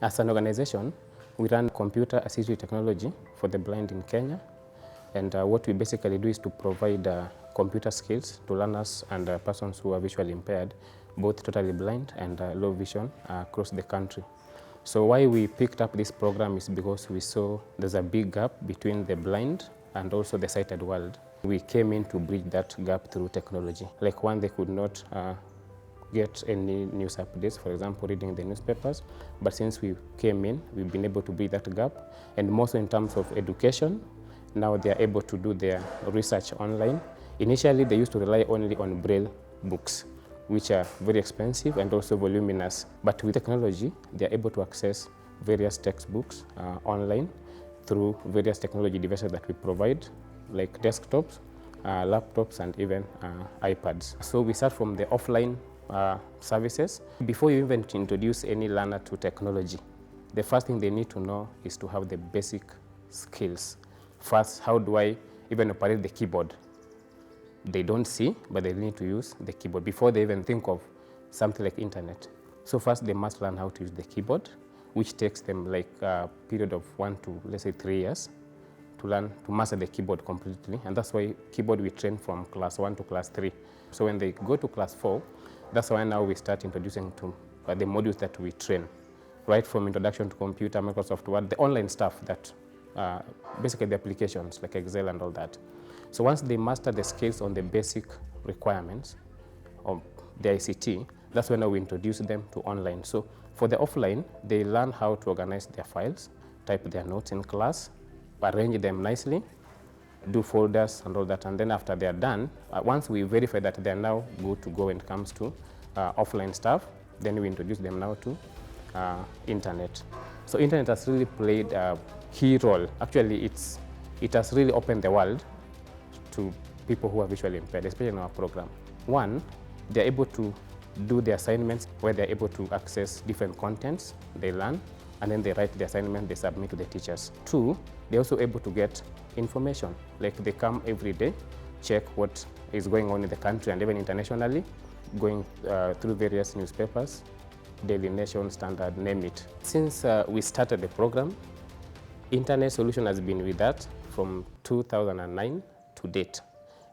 As an organization, we run computer-assisted technology for the blind in Kenya. And what we basically do is to provide computer skills to learners and persons who are visually impaired, both totally blind and low vision across the country. So why we picked up this program is because we saw there's a big gap between the blind and also the sighted world. We came in to bridge that gap through technology. Like one, they could not get any news updates, for example, reading the newspapers. But since we came in, we've been able to bridge that gap. And mostly in terms of education, now they are able to do their research online. Initially, they used to rely only on Braille books, which are very expensive and also voluminous. But with technology, they are able to access various textbooks online through various technology devices that we provide, like desktops, laptops, and even iPads. So we start from the offline services. Before you even introduce any learner to technology, the first thing they need to know is to have the basic skills. First, how do I even operate the keyboard? They don't see, but they need to use the keyboard before they even think of something like internet. So first, they must learn how to use the keyboard, which takes them like a period of 1 to, let's say, 3 years to learn to master the keyboard completely. And that's why keyboard we train from class 1 to class 3. So when they go to class 4, that's why now we start introducing to the modules that we train, right from introduction to computer, Microsoft Word, the online stuff that basically the applications like Excel and all that. So once they master the skills on the basic requirements of the ICT, that's when we introduce them to online. So for the offline, they learn how to organize their files, type their notes in class, arrange them nicely, do folders and all that. And then after they are done, once we verify that they are now good to go when it comes to offline stuff, then we introduce them now to internet. So internet has really played a key role. Actually, it has really opened the world to people who are visually impaired, especially in our program. One, they're able to do the assignments where they're able to access different contents they learn, and then they write the assignment, they submit to the teachers. Two, they're also able to get information. Like they come every day, check what is going on in the country and even internationally, going through various newspapers, Daily Nation, Standard, name it. Since we started the program, Internet Solution has been with us from 2009 to date.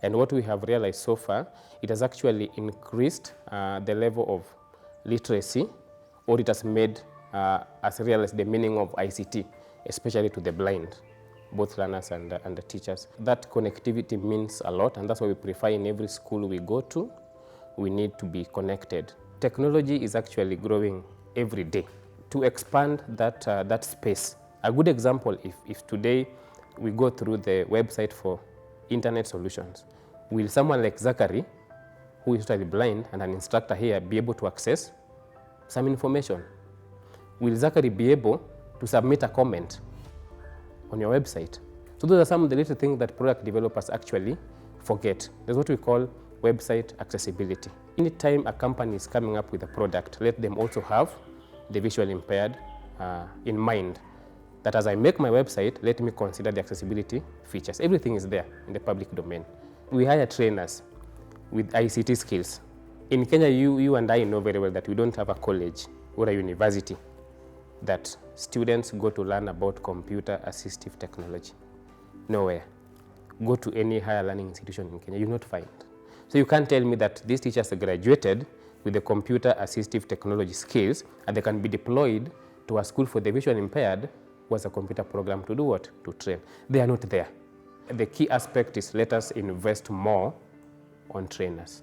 And what we have realized so far, it has actually increased the level of literacy, or it has made us realize the meaning of ICT, especially to the blind, both learners and the teachers. That connectivity means a lot, and that's why we prefer in every school we go to, we need to be connected. Technology is actually growing every day. To expand that space, a good example, if today we go through the website for Internet Solutions, will someone like Zachary, who is totally blind and an instructor here, be able to access some information? Will Zachary be able to submit a comment on your website? So those are some of the little things that product developers actually forget. That's what we call website accessibility. Anytime a company is coming up with a product, let them also have the visually impaired in mind. That as I make my website, let me consider the accessibility features. Everything is there in the public domain. We hire trainers with ICT skills. In Kenya, you and I know very well that we don't have a college or a university that students go to learn about computer-assistive technology. Nowhere. Go to any higher learning institution in Kenya, you'll not find. So you can't tell me that these teachers graduated with the computer-assistive technology skills and they can be deployed to a school for the visually impaired was a computer program to do what? To train. They are not there. The key aspect is let us invest more on trainers.